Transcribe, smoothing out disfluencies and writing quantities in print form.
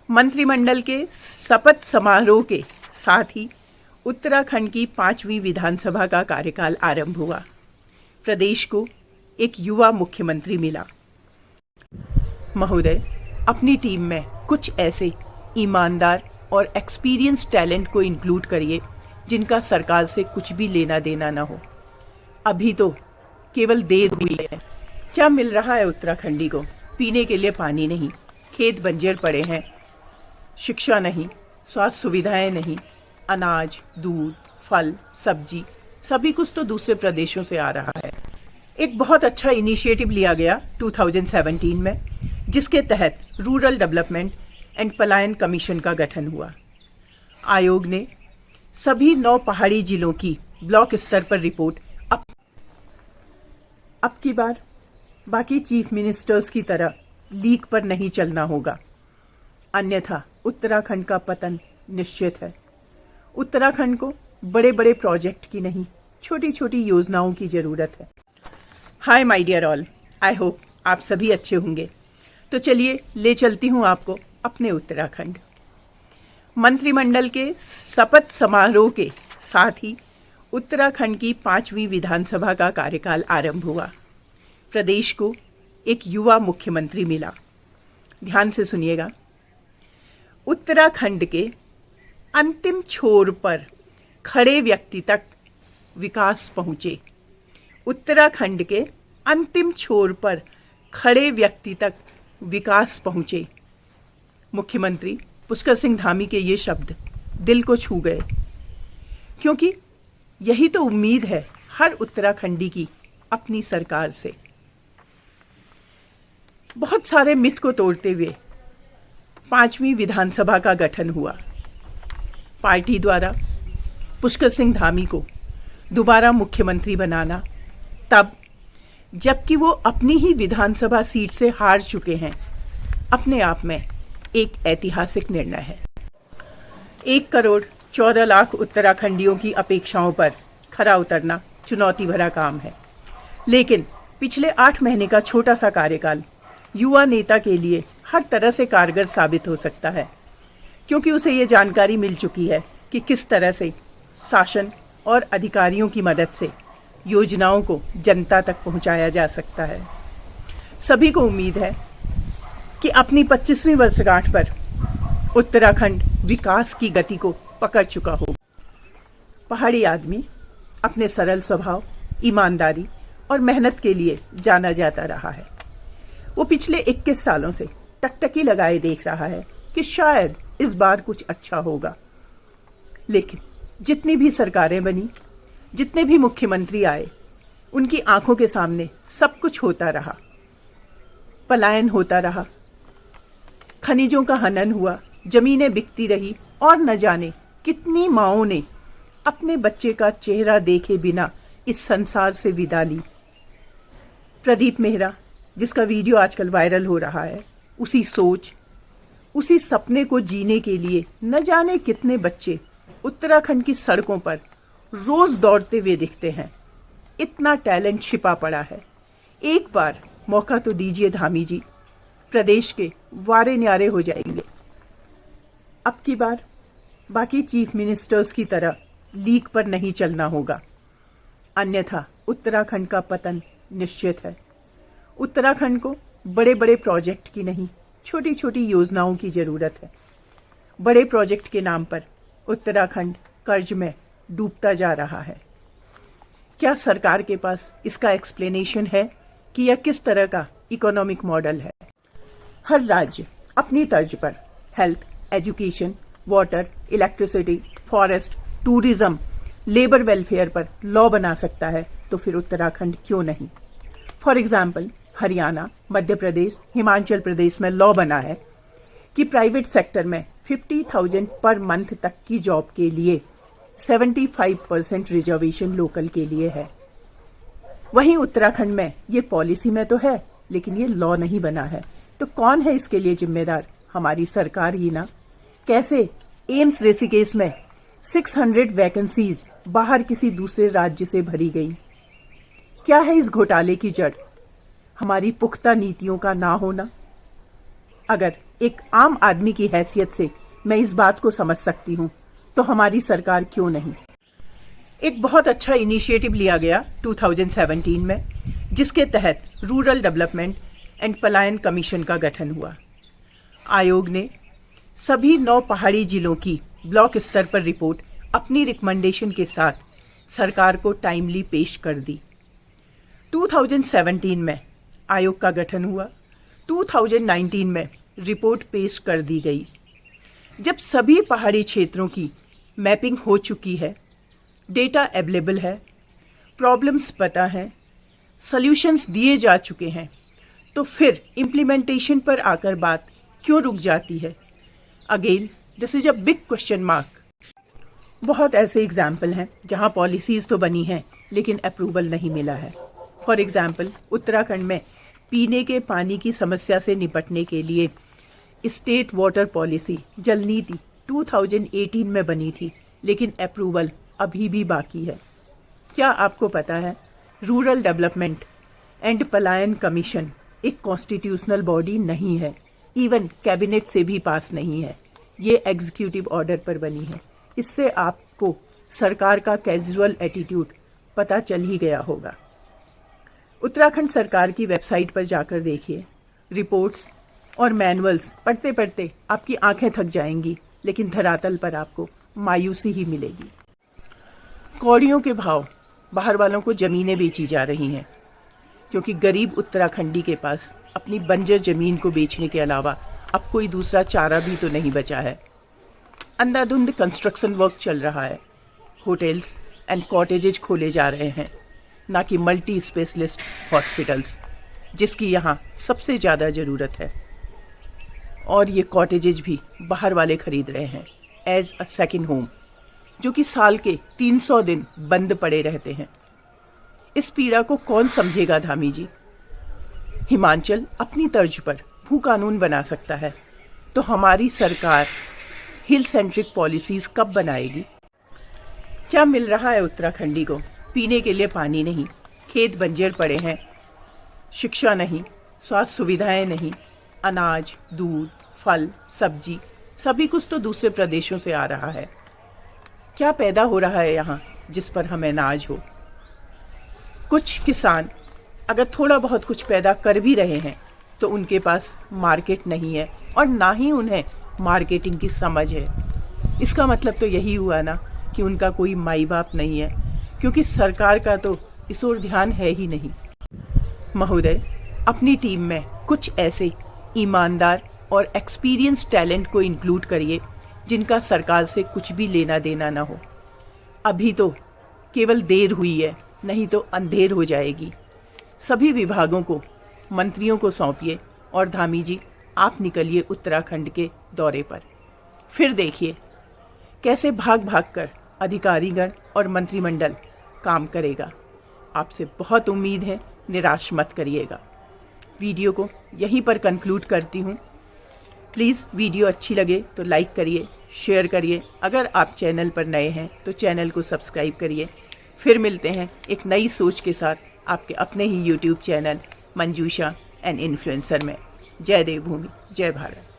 मंत्रिमंडल के शपथ समारोह के साथ ही उत्तराखंड की 5वीं विधानसभा का कार्यकाल आरंभ हुआ। प्रदेश को एक युवा मुख्यमंत्री मिला। महोदय, अपनी टीम में कुछ ऐसे ईमानदार और एक्सपीरियंस टैलेंट को इंक्लूड करिए जिनका सरकार से कुछ भी लेना देना ना हो। अभी तो केवल देर हुई है। क्या मिल रहा है उत्तराखंडी को? पीने के लिए पानी नहीं, खेत बंजर पड़े हैं, शिक्षा नहीं, स्वास्थ्य सुविधाएं नहीं, अनाज, दूध, फल, सब्जी सभी कुछ तो दूसरे प्रदेशों से आ रहा है। एक बहुत अच्छा इनिशिएटिव लिया गया 2017 में, जिसके तहत रूरल डेवलपमेंट एंड पलायन कमीशन का गठन हुआ। आयोग ने सभी 9 पहाड़ी जिलों की ब्लॉक स्तर पर रिपोर्ट अब की बार बाकी चीफ मिनिस्टर्स की तरह लीक पर नहीं चलना होगा, अन्यथा उत्तराखंड का पतन निश्चित है। उत्तराखंड को बड़े बड़े प्रोजेक्ट की नहीं, छोटी छोटी योजनाओं की ज़रूरत है। Hi my dear all, I hope आप सभी अच्छे होंगे। तो चलिए ले चलती हूँ आपको अपने उत्तराखंड। मंत्रिमंडल के शपथ समारोह के साथ ही उत्तराखंड की 5वीं विधानसभा का कार्यकाल आरंभ हुआ। प्रदेश को एक युवा मुख्यमंत्री मिला। ध्यान से सुनिएगा। उत्तराखंड के अंतिम छोर पर खड़े व्यक्ति तक विकास पहुंचे। उत्तराखंड के अंतिम छोर पर खड़े व्यक्ति तक विकास पहुंचे। मुख्यमंत्री पुष्कर सिंह धामी के ये शब्द दिल को छू गए, क्योंकि यही तो उम्मीद है हर उत्तराखंडी की अपनी सरकार से। बहुत सारे मिथ को तोड़ते हुए 5वीं विधानसभा का गठन हुआ। पार्टी द्वारा पुष्कर सिंह धामी को दोबारा मुख्यमंत्री बनाना, तब जबकि वो अपनी ही विधानसभा सीट से हार चुके हैं, अपने आप में एक ऐतिहासिक निर्णय है। 1,14,00,000 उत्तराखंडियों की अपेक्षाओं पर खरा उतरना चुनौती भरा काम है, लेकिन पिछले 8 महीने का छोटा सा कार्यकाल युवा नेता के लिए हर तरह से कारगर साबित हो सकता है, क्योंकि उसे ये जानकारी मिल चुकी है कि किस तरह से शासन और अधिकारियों की मदद से योजनाओं को जनता तक पहुंचाया जा सकता है। सभी को उम्मीद है कि अपनी 25वीं वर्षगांठ पर उत्तराखंड विकास की गति को पकड़ चुका होगा। पहाड़ी आदमी अपने सरल स्वभाव, ईमानदारी और मेहनत के लिए जाना जाता रहा है। वो पिछले 21 सालों से टकटकी लगाए देख रहा है कि शायद इस बार कुछ अच्छा होगा, लेकिन जितनी भी सरकारें बनी, जितने भी मुख्यमंत्री आए, उनकी आंखों के सामने सब कुछ होता रहा। पलायन होता रहा, खनिजों का हनन हुआ, जमीनें बिकती रही और न जाने कितनी माओं ने अपने बच्चे का चेहरा देखे बिना इस संसार से विदा ली। प्रदीप मेहरा, जिसका वीडियो आजकल वायरल हो रहा है, उसी सोच, उसी सपने को जीने के लिए न जाने कितने बच्चे उत्तराखंड की सड़कों पर रोज दौड़ते हुए दिखते हैं। इतना टैलेंट छिपा पड़ा है। एक बार मौका तो दीजिए धामी जी, प्रदेश के वारे न्यारे हो जाएंगे। अब की बार बाकी चीफ मिनिस्टर्स की तरह लीक पर नहीं चलना होगा, अन्यथा उत्तराखंड का पतन निश्चित है। उत्तराखंड को बड़े बड़े प्रोजेक्ट की नहीं, छोटी छोटी योजनाओं की ज़रूरत है। बड़े प्रोजेक्ट के नाम पर उत्तराखंड कर्ज में डूबता जा रहा है। क्या सरकार के पास इसका एक्सप्लेनेशन है कि यह किस तरह का इकोनॉमिक मॉडल है? हर राज्य अपनी तर्ज पर health, education, water, electricity, forest, tourism, labour welfare पर लॉ बना सकता है, तो फिर उत्तराखंड क्यों नहीं? फॉर एग्जाम्पल, हरियाणा, मध्य प्रदेश, हिमाचल प्रदेश में लॉ बना है कि प्राइवेट सेक्टर में 50,000 पर मंथ तक की जॉब के लिए 75% रिजर्वेशन लोकल के लिए है। वहीं उत्तराखंड में ये पॉलिसी में तो है, लेकिन ये लॉ नहीं बना है। तो कौन है इसके लिए जिम्मेदार? हमारी सरकार ही ना। कैसे एम्स ऋषिकेश में 600 वैकेंसीज बाहर किसी दूसरे राज्य से भरी गई? क्या है इस घोटाले की जड़? हमारी पुख्ता नीतियों का ना होना। अगर एक आम आदमी की हैसियत से मैं इस बात को समझ सकती हूँ, तो हमारी सरकार क्यों नहीं। एक बहुत अच्छा इनिशिएटिव लिया गया 2017 में, जिसके तहत रूरल डेवलपमेंट एंड पलायन कमीशन का गठन हुआ। आयोग ने सभी 9 पहाड़ी जिलों की ब्लॉक स्तर पर रिपोर्ट अपनी रिकमेंडेशन के साथ सरकार को टाइमली पेश कर दी। 2017 में आयोग का गठन हुआ, 2019 में रिपोर्ट पेश कर दी गई। जब सभी पहाड़ी क्षेत्रों की मैपिंग हो चुकी है, डेटा अवेलेबल है, प्रॉब्लम्स पता है, सॉल्यूशंस दिए जा चुके हैं, तो फिर इम्प्लीमेंटेशन पर आकर बात क्यों रुक जाती है? Again this is a big question mark. बहुत ऐसे एग्जाम्पल हैं जहां पॉलिसीज़ तो बनी हैं लेकिन अप्रूवल नहीं मिला है। फॉर एग्जाम्पल, उत्तराखंड में पीने के पानी की समस्या से निपटने के लिए स्टेट वाटर पॉलिसी जल नीति 2018 में बनी थी, लेकिन अप्रूवल अभी भी बाकी है। क्या आपको पता है, रूरल डेवलपमेंट एंड पलायन कमीशन एक कॉन्स्टिट्यूशनल बॉडी नहीं है, इवन कैबिनेट से भी पास नहीं है। ये एग्जीक्यूटिव ऑर्डर पर बनी है। इससे आपको सरकार का कैजुअल एटीट्यूड पता चल ही गया होगा। उत्तराखंड सरकार की वेबसाइट पर जाकर देखिए, रिपोर्ट्स और मैनुअल्स पढ़ते पढ़ते आपकी आंखें थक जाएंगी, लेकिन धरातल पर आपको मायूसी ही मिलेगी। कौड़ियों के भाव बाहर वालों को ज़मीनें बेची जा रही हैं, क्योंकि गरीब उत्तराखंडी के पास अपनी बंजर ज़मीन को बेचने के अलावा अब कोई दूसरा चारा भी तो नहीं बचा है। अंधाधुंध कंस्ट्रक्शन वर्क चल रहा है, होटल्स एंड कॉटेजेज खोले जा रहे हैं, ना कि मल्टी स्पेशलिस्ट हॉस्पिटल्स, जिसकी यहाँ सबसे ज़्यादा ज़रूरत है। और ये कॉटेजेज भी बाहर वाले खरीद रहे हैं एज अ सेकेंड होम, जो कि साल के 300 दिन बंद पड़े रहते हैं। इस पीड़ा को कौन समझेगा धामी जी? हिमाचल अपनी तर्ज पर भू कानून बना सकता है, तो हमारी सरकार हिल सेंट्रिक पॉलिसीज़ कब बनाएगी? क्या मिल रहा है उत्तराखंडी को? पीने के लिए पानी नहीं, खेत बंजर पड़े हैं, शिक्षा नहीं, स्वास्थ्य सुविधाएं नहीं, अनाज, दूध, फल, सब्जी सभी कुछ तो दूसरे प्रदेशों से आ रहा है। क्या पैदा हो रहा है यहाँ जिस पर हमें नाज हो? कुछ किसान अगर थोड़ा बहुत कुछ पैदा कर भी रहे हैं तो उनके पास मार्केट नहीं है, और ना ही उन्हें मार्केटिंग की समझ है। इसका मतलब तो यही हुआ ना कि उनका कोई माई बाप नहीं है, क्योंकि सरकार का तो इस ओर ध्यान है ही नहीं। महोदय, अपनी टीम में कुछ ऐसे ईमानदार और एक्सपीरियंस टैलेंट को इंक्लूड करिए जिनका सरकार से कुछ भी लेना देना ना हो। अभी तो केवल देर हुई है, नहीं तो अंधेर हो जाएगी। सभी विभागों को, मंत्रियों को सौंपिए, और धामी जी आप निकलिए उत्तराखंड के दौरे पर। फिर देखिए कैसे भाग भाग कर अधिकारीगण और मंत्रिमंडल काम करेगा। आपसे बहुत उम्मीद है, निराश मत करिएगा। वीडियो को यहीं पर कंक्लूड करती हूँ। प्लीज़ वीडियो अच्छी लगे तो लाइक करिए, शेयर करिए। अगर आप चैनल पर नए हैं तो चैनल को सब्सक्राइब करिए। फिर मिलते हैं एक नई सोच के साथ आपके अपने ही YouTube channel Manjusha and influencer में। जय देवभूमि, जय भारत।